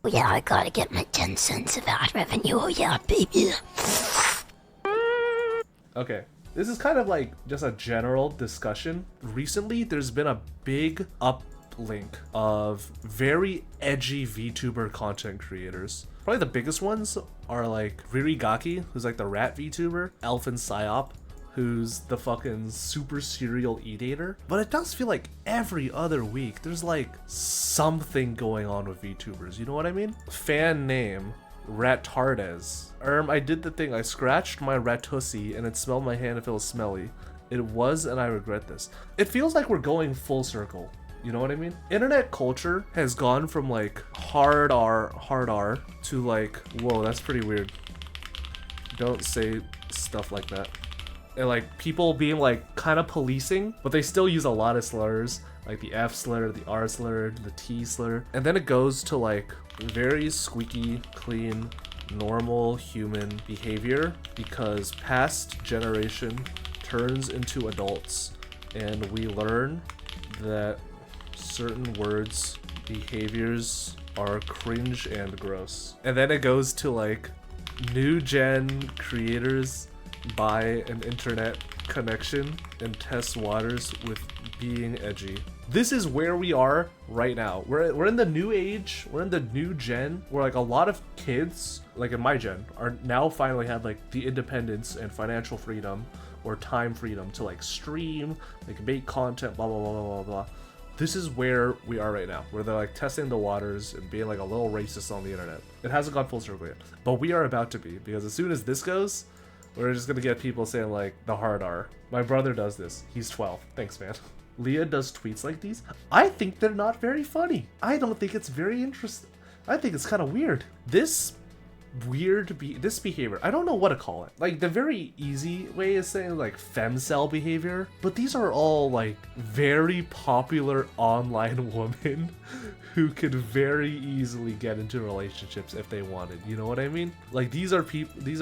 Oh yeah, I gotta get my 10 cents of ad revenue. Oh yeah, baby. Okay, this is kind of like just a general discussion. Recently, there's been a big uplink of very edgy VTuber content creators. Probably the biggest ones are like Ririgaki, who's like the rat VTuber, Elfin Psyop, who's the fucking super serial eater. But it does feel like every other week there's like something going on with VTubers, you know what I mean? Fan name, Ratardes. I did the thing, I scratched my Ratussy and it smelled my hand if it was smelly. It was, and I regret this. It feels like we're going full circle. You know what I mean? Internet culture has gone from like hard R to like, whoa, that's pretty weird. Don't say stuff like that. And like people being like kind of policing, but they still use a lot of slurs, like the F slur, the R slur, the T slur. And then it goes to like very squeaky, clean, normal human behavior because past generation turns into adults and we learn that certain words, behaviors are cringe and gross. And then it goes to like new gen creators buy an internet connection and test waters with being edgy. This is where we are right now. We're in the new age, we're in the new gen where like a lot of kids, like in my gen, are now finally have like the independence and financial freedom or time freedom to like stream, like make content, blah blah blah blah blah blah. This is where we are right now, where they're like testing the waters and being like a little racist on the internet. It hasn't gone full circle yet, but we are about to be, because as soon as this goes, we're just gonna get people saying like the hard R. My brother does this. He's 12. Thanks, man. Leah does tweets like these. I think they're not very funny. I don't think it's very interesting. I think it's kind of weird. This behavior, I don't know what to call it. Like the very easy way is saying like femcel behavior, but these are all like very popular online women who could very easily get into relationships if they wanted, you know what I mean? Like these are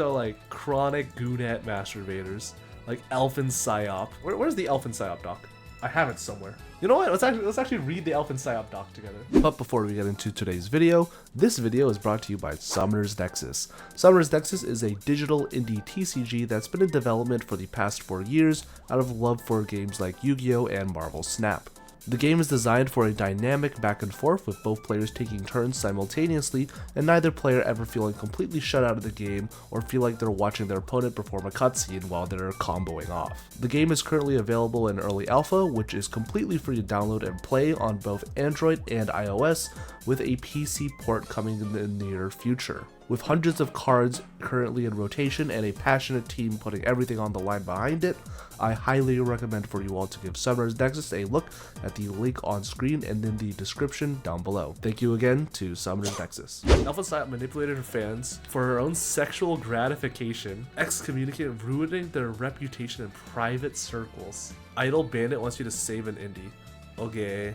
like chronic goonette masturbators, like Elfin Psyop. Where's the Elfin Psyop doc? I have it somewhere. You know what? Let's actually read the Elfin Psyop doc together. But before we get into today's video, this video is brought to you by Summoner's Nexus. Summoner's Nexus is a digital indie TCG that's been in development for the past 4 years out of love for games like Yu-Gi-Oh! And Marvel Snap. The game is designed for a dynamic back and forth with both players taking turns simultaneously and neither player ever feeling completely shut out of the game or feel like they're watching their opponent perform a cutscene while they're comboing off. The game is currently available in early alpha, which is completely free to download and play on both Android and iOS, with a PC port coming in the near future. With hundreds of cards currently in rotation and a passionate team putting everything on the line behind it, I highly recommend for you all to give Summoner's Nexus a look at the link on screen and in the description down below. Thank you again to Summoner's Nexus. Alpha Psyop manipulated her fans for her own sexual gratification, excommunicated, ruining their reputation in private circles. Idle Bandit wants you to save an indie. Okay.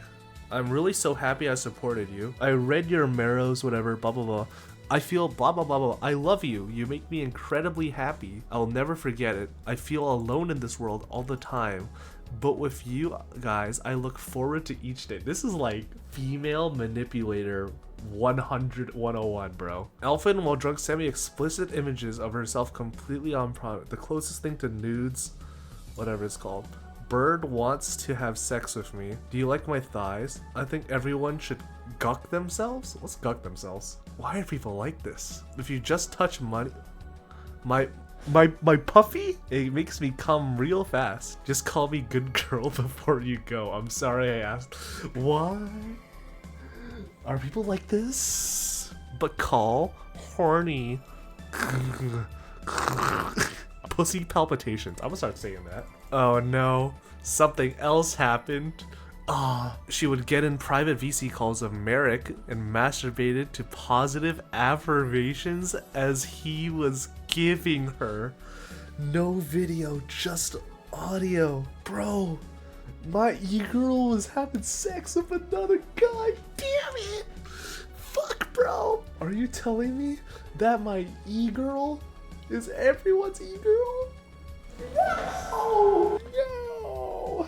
I'm really so happy I supported you. I read your marrows, whatever, blah blah blah. I feel blah blah blah blah. I love you. You make me incredibly happy. I'll never forget it. I feel alone in this world all the time. But with you guys, I look forward to each day. This is like female manipulator 101, bro. Elfin, while drunk, sent me explicit images of herself completely on private. The closest thing to nudes, whatever it's called. Bird wants to have sex with me. Do you like my thighs? I think everyone should guck themselves? What's guck themselves? Why are people like this? If you just touch money, my puffy, it makes me come real fast. Just call me good girl before you go. I'm sorry I asked. Why are people like this? But call horny. Pussy palpitations. I'm gonna start saying that. Oh no, something else happened. She would get in private VC calls of Merrick and masturbated to positive affirmations as he was giving her. No video, just audio. Bro, my e-girl was having sex with another guy. Damn it. Fuck, bro. Are you telling me that my e-girl is everyone's e-girl? No! No!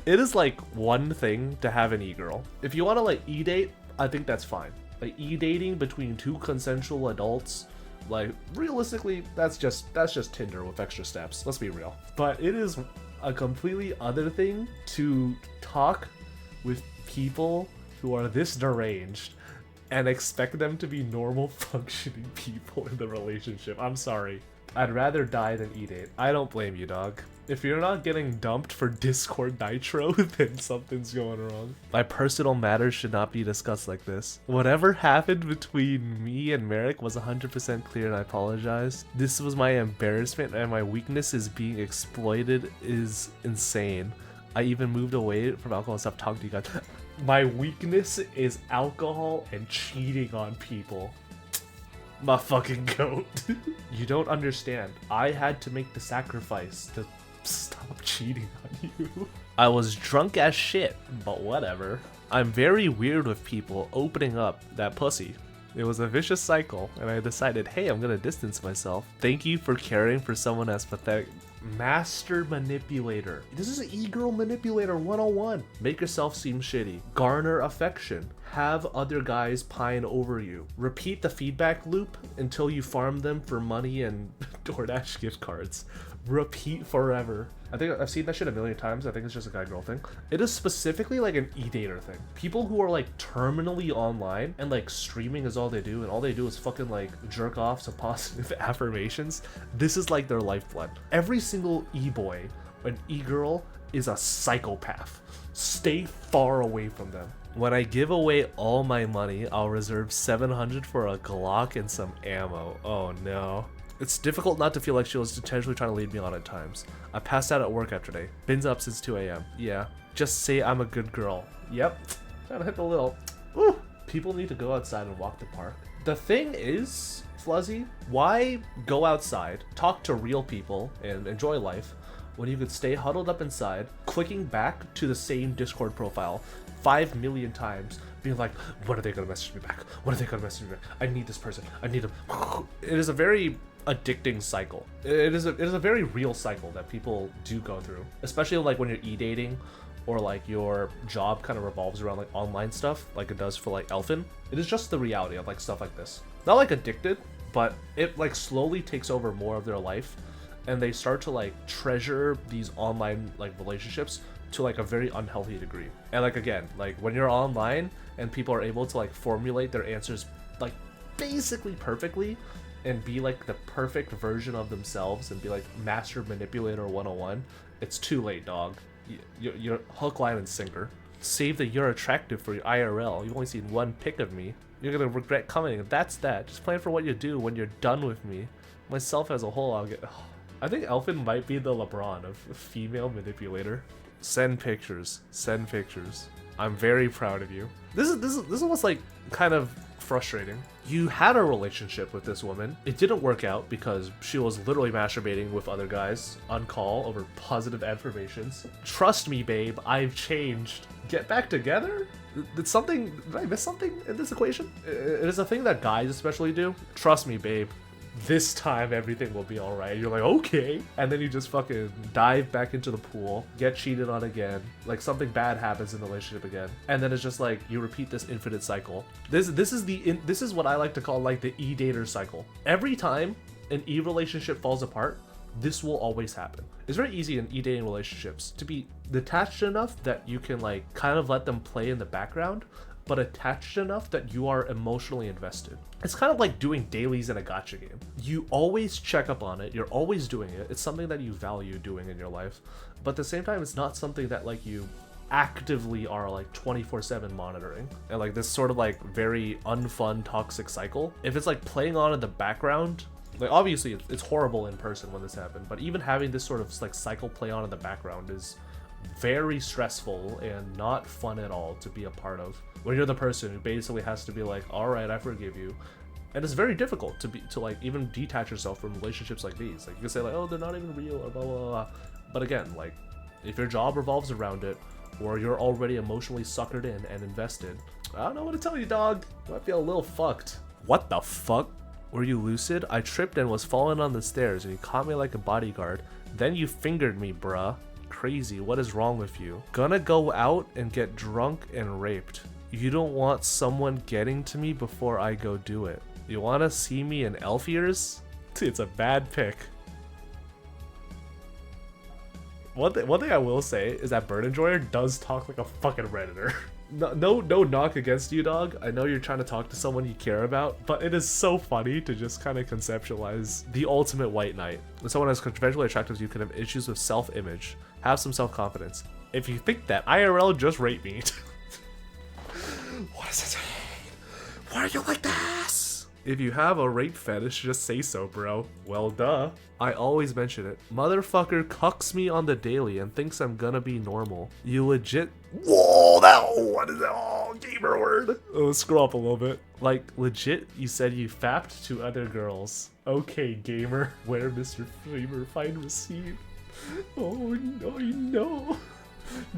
It is like one thing to have an e-girl. If you want to like e-date, I think that's fine. Like e-dating between two consensual adults, like realistically, that's just Tinder with extra steps. Let's be real. But it is a completely other thing to talk with people who are this deranged and expect them to be normal functioning people in the relationship. I'm sorry. I'd rather die than e-date. I don't blame you, dog. If you're not getting dumped for Discord Nitro, then something's going wrong. My personal matters should not be discussed like this. Whatever happened between me and Merrick was 100% clear, and I apologize. This was my embarrassment, and my weakness is being exploited is insane. I even moved away from alcohol and stopped talking to you guys. My weakness is alcohol and cheating on people. My fucking goat. You don't understand. I had to make the sacrifice to stop cheating on you. I was drunk as shit, but whatever. I'm very weird with people opening up that pussy. It was a vicious cycle, and I decided, hey, I'm gonna distance myself. Thank you for caring for someone as pathetic. Master manipulator. This is e-girl manipulator 101. Make yourself seem shitty. Garner affection. Have other guys pine over you. Repeat the feedback loop until you farm them for money and DoorDash gift cards. Repeat forever. I think I've seen that shit a million times. I think it's just a guy-girl thing. It is specifically like an e-dater thing. People who are like terminally online and like streaming is all they do, and all they do is fucking like jerk off to positive affirmations. This is like their lifeblood. Every single e-boy and e-girl is a psychopath. Stay far away from them. When I give away all my money, I'll reserve 700 for a Glock and some ammo. Oh no. It's difficult not to feel like she was intentionally trying to lead me on at times. I passed out at work yesterday. Been up since 2 a.m. Yeah. Just say I'm a good girl. Yep. Trying to hit the little. Ooh. People need to go outside and walk the park. The thing is, Fluzzy, why go outside, talk to real people, and enjoy life when you could stay huddled up inside, clicking back to the same Discord profile 5 million times, being like, when are they gonna message me back? When are they gonna message me back? I need this person. I need them. It is a very addicting cycle. It is a very real cycle that people do go through, especially like when you're e-dating or like your job kind of revolves around like online stuff like it does for like Elfin. It is just the reality of like stuff like this. Not like addicted, but it like slowly takes over more of their life, and they start to like treasure these online like relationships to like a very unhealthy degree. And like again, like when you're online and people are able to like formulate their answers like basically perfectly and be like the perfect version of themselves and be like master manipulator 101, it's too late, dog. You're hook, line, and sinker. Save that you're attractive for your IRL. You've only seen one pic of me. You're gonna regret coming. That's that. Just plan for what you do when you're done with me. Myself as a whole, I'll get. I think Elfin might be the LeBron of female manipulator. Send pictures. Send pictures. I'm very proud of you. This is what's like kind of frustrating. You had a relationship with this woman. It didn't work out because she was literally masturbating with other guys on call over positive affirmations. Trust me, babe, I've changed. Get back together? Did I miss something in this equation? It is a thing that guys especially do. Trust me, babe. This time everything will be alright. You're like, okay. And then you just fucking dive back into the pool, get cheated on again, like something bad happens in the relationship again. And then it's just like, you repeat this infinite cycle. This is what I like to call like the e-dater cycle. Every time an e-relationship falls apart, this will always happen. It's very easy in e-dating relationships to be detached enough that you can like kind of let them play in the background, but attached enough that you are emotionally invested. It's kind of like doing dailies in a gacha game. You always check up on it, you're always doing it, it's something that you value doing in your life, but at the same time it's not something that like you actively are like 24/7 monitoring. And like this sort of like very unfun toxic cycle, if it's like playing on in the background, like obviously it's horrible in person when this happened, but even having this sort of like cycle play on in the background is very stressful and not fun at all to be a part of. When you're the person who basically has to be like, all right, I forgive you. And it's very difficult to like even detach yourself from relationships like these. Like you can say like, oh, they're not even real or blah, blah, blah. But again, like if your job revolves around it or you're already emotionally suckered in and invested, I don't know what to tell you, dog. You might feel a little fucked. What the fuck? Were you lucid? I tripped and was falling on the stairs and you caught me like a bodyguard. Then you fingered me, bruh. Crazy, what is wrong with you? Gonna go out and get drunk and raped. You don't want someone getting to me before I go do it. You want to see me in elf ears? It's a bad pick. One thing I will say is that Bird Enjoyer does talk like a fucking Redditor. No knock against you, dog. I know you're trying to talk to someone you care about, but it is so funny to just kind of conceptualize the ultimate white knight. When someone as conventionally attractive as you can have issues with self-image, have some self-confidence. If you think that, IRL, just rape me. What is it? Why are you like this? If you have a rape fetish, just say so, bro. Well, duh. I always mention it. Motherfucker cucks me on the daily and thinks I'm gonna be normal. You legit. Whoa, what is that? Oh, gamer word. Oh, scroll up a little bit. Like, legit, you said you fapped to other girls. Okay, gamer. Where Mr. Flavor find receipt? Oh, no.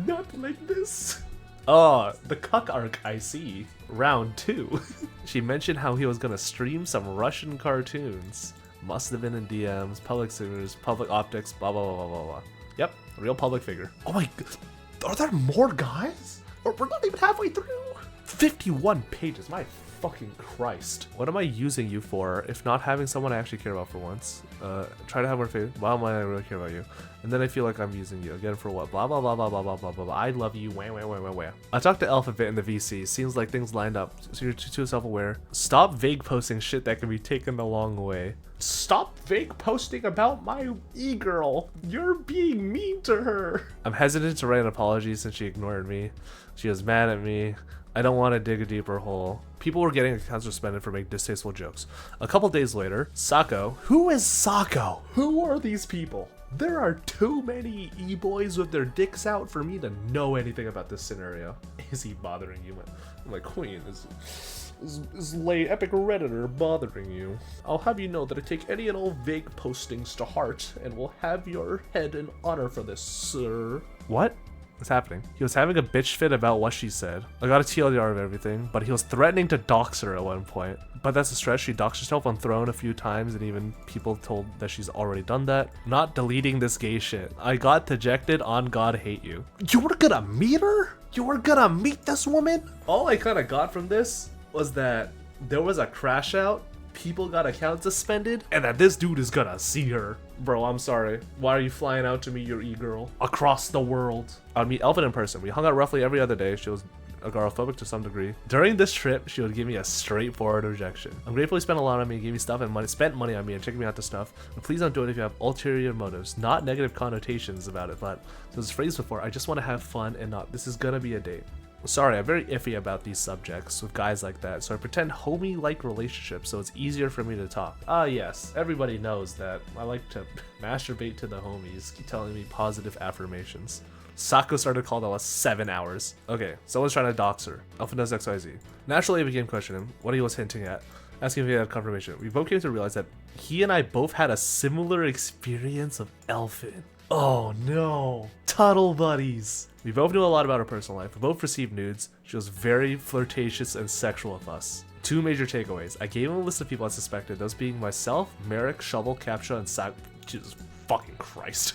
Not like this. Oh, the cuck arc, I see. Round 2. She mentioned how he was gonna stream some Russian cartoons. Must have been in DMs, public signatures, public optics, blah blah blah blah blah. Yep, a real public figure. Oh my god, are there more guys? Or we're not even halfway through. 51 pages, my fucking Christ. What am I using you for if not having someone I actually care about for once? Try to have more faith. Why might I really care about you? And then I feel like I'm using you again for what? Blah blah blah blah blah blah blah blah. I love you. Wah wah wah wah wah. I talked to Elf a bit in the VC. Seems like things lined up. So you're too self-aware. Stop vague posting shit that can be taken the long way. Stop vague posting about my e-girl. You're being mean to her. I'm hesitant to write an apology since she ignored me. She was mad at me. I don't want to dig a deeper hole. People were getting accounts suspended for making distasteful jokes. A couple days later, Sako. Who is Sako? Who are these people? There are too many e-boys with their dicks out for me to know anything about this scenario. Is he bothering you? My queen, is lay epic Redditor bothering you? I'll have you know that I take any and all vague postings to heart and will have your head in honor for this, sir. What? What's happening? He was having a bitch fit about what she said. I got a TLDR of everything, but he was threatening to dox her at one point. But that's a stretch. She doxed herself on Throne a few times, and even people told that she's already done that. Not deleting this gay shit. I got dejected on God hate you. You were gonna meet her? You were gonna meet this woman? All I kind of got from this was that there was a crash out, people got accounts suspended, and that this dude is gonna see her. Bro, I'm sorry. Why are you flying out to meet your e-girl across the world? I'd meet Elvin in person. We hung out roughly every other day. She was agoraphobic to some degree. During this trip, she would give me a straightforward rejection. I'm grateful he spent a lot on me, gave me stuff and money, spent money on me and checking me out to stuff. But please don't do it if you have ulterior motives, not negative connotations about it. But so this phrase before, I just want to have fun and not, this is gonna be a date. Sorry, I'm very iffy about these subjects with guys like that, so I pretend homie-like relationships so it's easier for me to talk. Ah yes, everybody knows that I like to masturbate to the homies, keep telling me positive affirmations. Sako started call the last 7 hours. Okay, someone's trying to dox her. Alpha does XYZ. Naturally, I began questioning him, what he was hinting at, asking if he had confirmation. We both came to realize that he and I both had a similar experience of Elfin. Oh no. Tunnel buddies. We both knew a lot about her personal life. We both received nudes. She was very flirtatious and sexual with us. Two major takeaways. I gave him a list of people I suspected, those being myself, Merrick, Shovel, Captcha, and Sack. Jesus fucking Christ.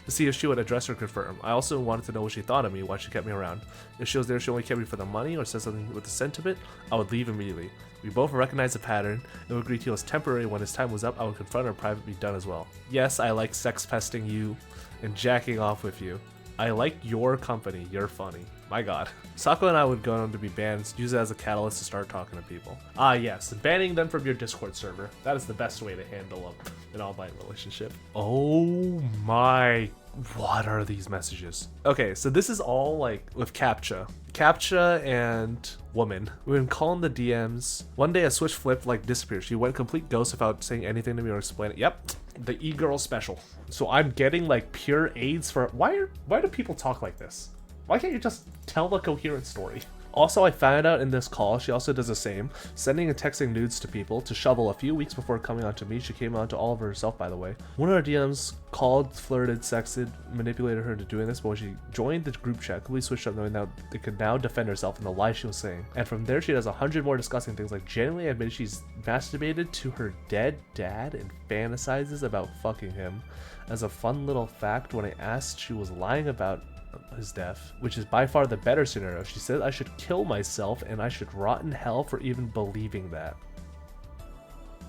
To see if she would address or confirm. I also wanted to know what she thought of me, why she kept me around. If she was there, she only kept me for the money or said something with the sentiment, I would leave immediately. We both recognized the pattern and agreed he was temporary. When his time was up, I would confront her privately done as well. Yes, I like sex pesting you and jacking off with you. I like your company, you're funny. My god. Sako and I would go on to be banned, use it as a catalyst to start talking to people. Ah yes, banning them from your Discord server. That is the best way to handle an online relationship. Oh my, what are these messages? Okay, so this is all like with Captcha. Captcha and woman. We've been calling the DMs. One day a switch flipped, like disappeared. She went complete ghost without saying anything to me or explaining. Yep, the e-girl special. So I'm getting like pure AIDS for, why do people talk like this? Why can't you just tell a coherent story? Also, I found out in this call, she also does the same, sending and texting nudes to people. To Shovel, a few weeks before coming on to me, she came on to all of herself, by the way. One of her DMs called, flirted, sexted, manipulated her into doing this, but when she joined the group chat, completely switched up knowing that they could now defend herself in the lies she was saying. And from there, she does 100 more disgusting things, like genuinely admitted she's masturbated to her dead dad and fantasizes about fucking him. As a fun little fact, when I asked, she was lying about his death, which is by far the better scenario. She said I should kill myself and I should rot in hell for even believing that.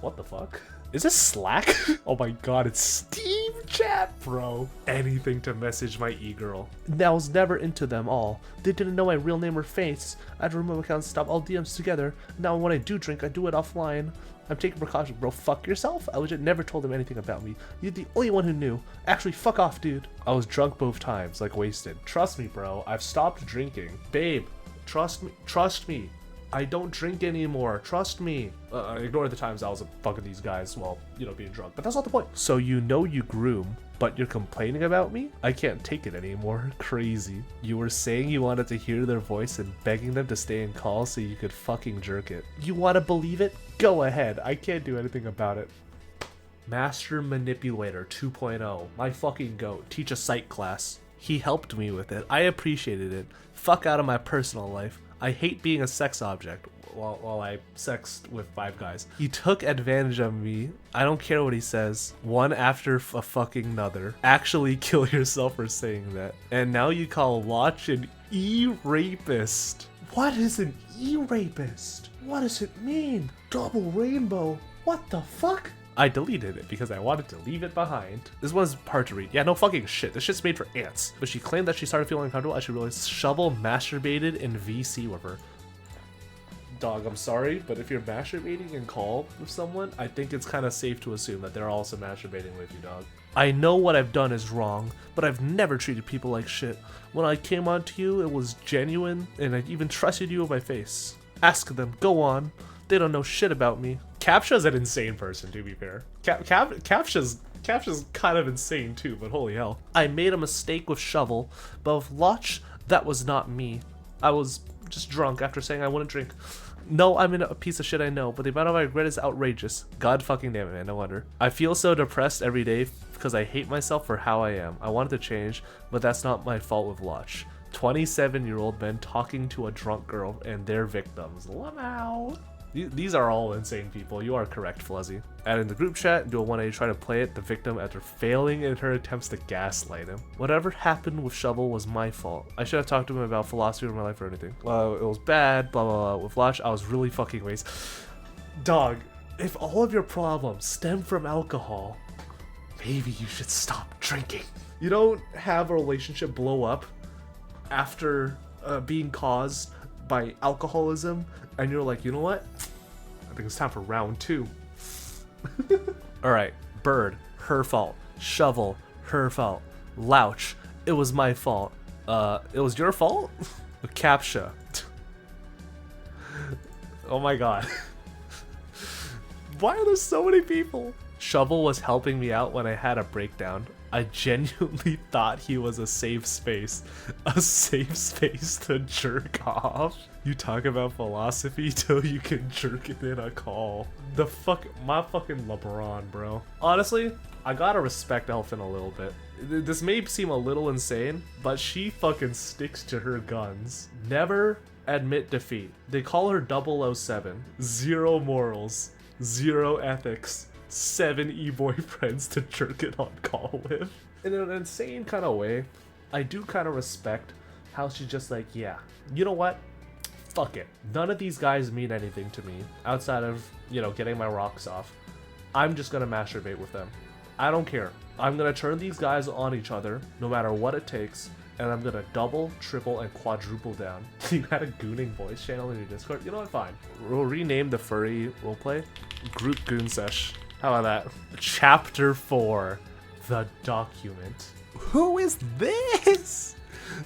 What the fuck? Is this Slack? Oh my god, it's Steve chat, bro. Anything to message my e-girl. I was never into them all. They didn't know my real name or face. I had to remove accounts, stop all DMs together. Now when I do drink, I do it offline. I'm taking precautions, bro. Fuck yourself. I legit never told them anything about me. You're the only one who knew. Actually, fuck off, dude. I was drunk both times, like wasted. Trust me, bro. I've stopped drinking. Babe, trust me. Trust me. I don't drink anymore. Trust me. Ignore the times I was fucking these guys while, you know, being drunk. But that's not the point. So you know you groom, but you're complaining about me? I can't take it anymore. Crazy. You were saying you wanted to hear their voice and begging them to stay in call so you could fucking jerk it. You want to believe it? Go ahead. I can't do anything about it. Master Manipulator 2.0. My fucking goat. Teach a psych class. He helped me with it. I appreciated it. Fuck out of my personal life. I hate being a sex object while I sexed with 5 guys. He took advantage of me. I don't care what he says. One after a fucking another. Actually kill yourself for saying that. And now you call Lotch an e-rapist. What is an e-rapist? What does it mean? Double rainbow. What the fuck? I deleted it because I wanted to leave it behind. This one's hard to read. Yeah, no fucking shit. This shit's made for ants. But she claimed that she started feeling uncomfortable as she realized Shovel masturbated in VC with her. Dog, I'm sorry, but if you're masturbating in call with someone, I think it's kind of safe to assume that they're also masturbating with you, dog. I know what I've done is wrong, but I've never treated people like shit. When I came onto you, it was genuine, and I even trusted you with my face. Ask them, go on. They don't know shit about me. Captcha's an insane person, to be fair. Captcha's kind of insane too, but holy hell. I made a mistake with Shovel, but with Lotch, that was not me. I was just drunk after saying I wouldn't drink. No, I'm in a piece of shit, I know, but the amount of I regret is outrageous. God fucking damn it, man, no wonder. I feel so depressed every day because I hate myself for how I am. I wanted to change, but that's not my fault with Lotch. 27-year-old men talking to a drunk girl and their victims. Lamau. These are all insane people. You are correct, Fluzzy. Add in the group chat, do a 180 try to play it the victim after failing in her attempts to gaslight him. Whatever happened with Shovel was my fault. I should have talked to him about philosophy of my life or anything. Well, it was bad, blah, blah, blah. With Lotch, I was really fucking wasted. Dog, if all of your problems stem from alcohol, maybe you should stop drinking. You don't have a relationship blow up after being caused by alcoholism, and you're like, you know what? I think it's time for round 2. Alright, Bird, her fault. Shovel, her fault. Louch, it was my fault. It was your fault? Captcha. Oh my god. Why are there so many people? Shovel was helping me out when I had a breakdown. I genuinely thought he was a safe space. A safe space to jerk off. You talk about philosophy till you can jerk it in a call. My fucking LeBron, bro. Honestly, I gotta respect Elfin a little bit. This may seem a little insane, but she fucking sticks to her guns. Never admit defeat. They call her 007. 0 morals. 0 ethics. 7 e-boyfriends to jerk it on call with. In an insane kind of way, I do kind of respect how she's just like, yeah, you know what? Fuck it. None of these guys mean anything to me outside of, you know, getting my rocks off. I'm just gonna masturbate with them. I don't care. I'm gonna turn these guys on each other no matter what it takes, and I'm gonna double, triple, and quadruple down. You had a gooning voice channel in your Discord? You know what? Fine. We'll rename the furry roleplay Group Goon Sesh. How about that? Chapter 4, The Document. Who is this?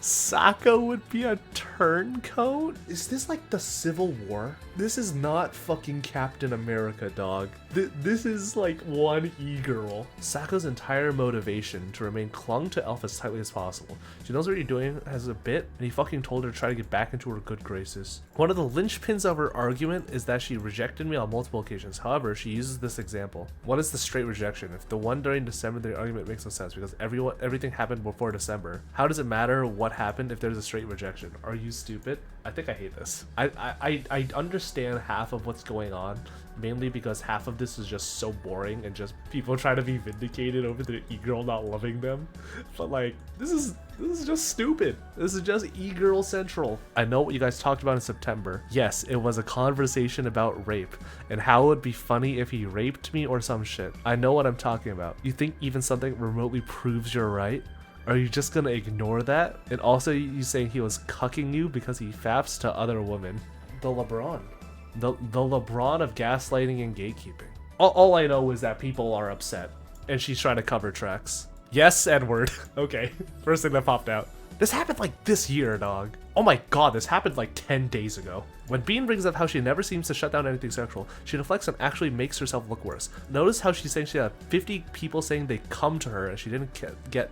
Sako would be a turncoat? Is this like the Civil War? This is not fucking Captain America, dog. This is like one e-girl. Sako's entire motivation to remain clung to Elf as tightly as possible. She knows what you're doing as a bit, and he fucking told her to try to get back into her good graces. One of the linchpins of her argument is that she rejected me on multiple occasions. However, she uses this example. What is the straight rejection? If the one during December, the argument makes no sense because everything happened before December. How does it matter what happened if there's a straight rejection. Are you stupid? I think I hate this. I understand half of what's going on, mainly because half of this is just so boring and just people trying to be vindicated over their e-girl not loving them. But like, this is just stupid. This is just e-girl central. I know what you guys talked about in September. Yes, it was a conversation about rape and how it would be funny if he raped me or some shit. I know what I'm talking about. You think even something remotely proves you're right? Are you just gonna ignore that? And also you saying he was cucking you because he faps to other women. The LeBron. The LeBron of gaslighting and gatekeeping. All I know is that people are upset and she's trying to cover tracks. Yes, Edward. Okay, first thing that popped out. This happened like this year, dog. Oh my god, this happened like 10 days ago. When Bean brings up how she never seems to shut down anything sexual, she deflects and actually makes herself look worse. Notice how she's saying she had 50 people saying they come to her and she didn't get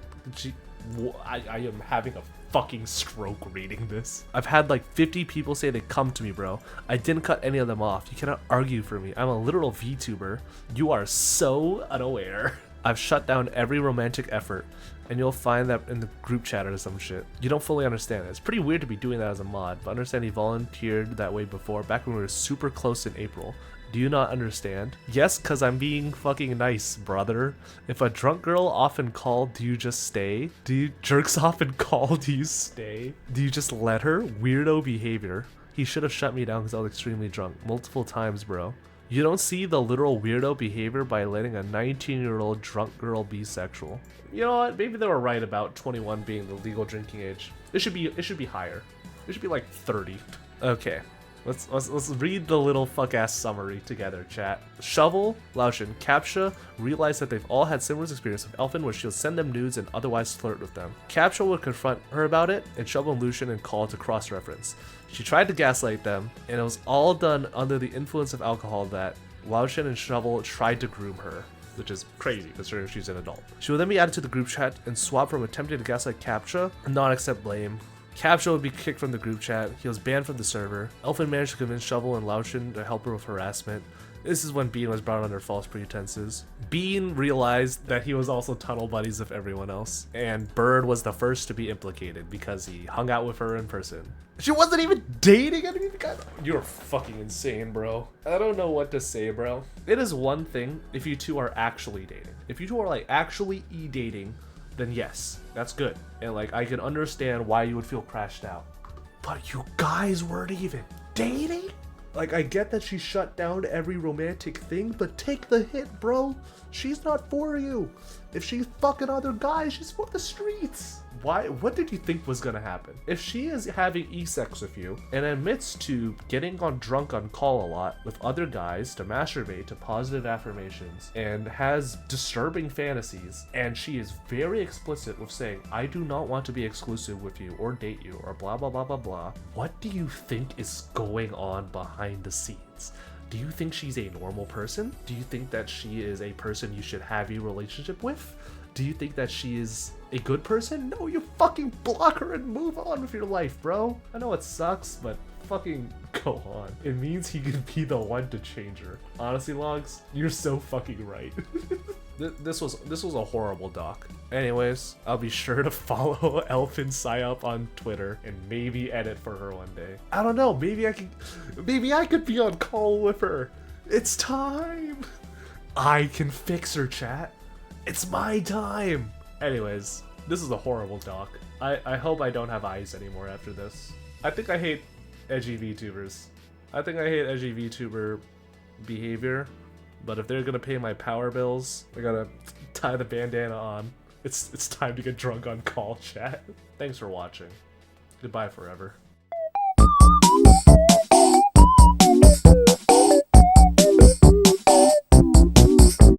I am having a fucking stroke reading this. I've had like 50 people say they come to me, bro. I didn't cut any of them off. You cannot argue for me. I'm a literal VTuber. You are so unaware. I've shut down every romantic effort, and you'll find that in the group chat or some shit. You don't fully understand it. It's pretty weird to be doing that as a mod, but understand he volunteered that way before, back when we were super close in April. Do you not understand? Yes, cause I'm being fucking nice, brother. If a drunk girl often call, do you just stay? Do you jerks often call, do you stay? Do you just let her? Weirdo behavior. He should have shut me down because I was extremely drunk. Multiple times, bro. You don't see the literal weirdo behavior by letting a 19-year-old drunk girl be sexual. You know what? Maybe they were right about 21 being the legal drinking age. It should be higher. It should be like 30. Okay. Let's read the little fuck-ass summary together, chat. Shovel, Laotian, Captcha realize that they've all had similar experience with Elfin, where she'll send them nudes and otherwise flirt with them. Captcha will confront her about it, and Shovel and Lucian and call to cross-reference. She tried to gaslight them, and it was all done under the influence of alcohol that Laotian and Shovel tried to groom her, which is crazy considering she's an adult. She will then be added to the group chat and swap from attempting to gaslight Captcha and not accept blame. Captcha would be kicked from the group chat. He was banned from the server. Elfin managed to convince Shovel and Laotian to help her with harassment. This is when Bean was brought under false pretenses. Bean realized that he was also tunnel buddies of everyone else, and Bird was the first to be implicated because he hung out with her in person. She wasn't even dating anyone. You're fucking insane, bro. I don't know what to say, bro. It is one thing if you two are actually dating. If you two are like actually e-dating, then yes, that's good. And like, I can understand why you would feel crashed out. But you guys weren't even dating? Like, I get that she shut down every romantic thing, but take the hit, bro. She's not for you. If she's fucking other guys, she's for the streets. Why? What did you think was gonna happen? If she is having e-sex with you and admits to getting drunk on call a lot with other guys to masturbate to positive affirmations and has disturbing fantasies, and she is very explicit with saying, I do not want to be exclusive with you or date you or blah blah blah blah blah, what do you think is going on behind the scenes? Do you think she's a normal person? Do you think that she is a person you should have a relationship with? Do you think that she is a good person? No, you fucking block her and move on with your life, bro. I know it sucks, but fucking go on. It means he can be the one to change her. Honestly, Logs, you're so fucking right. This was a horrible doc. Anyways, I'll be sure to follow Elfin Psyop on Twitter and maybe edit for her one day. I don't know, maybe I could be on call with her. It's time. I can fix her, chat. It's my time. Anyways, this is a horrible doc. I hope I don't have eyes anymore after this. I think I hate edgy VTubers. I think I hate edgy VTuber behavior. But if they're gonna pay my power bills, I gotta tie the bandana on. It's time to get drunk on call, chat. Thanks for watching. Goodbye forever.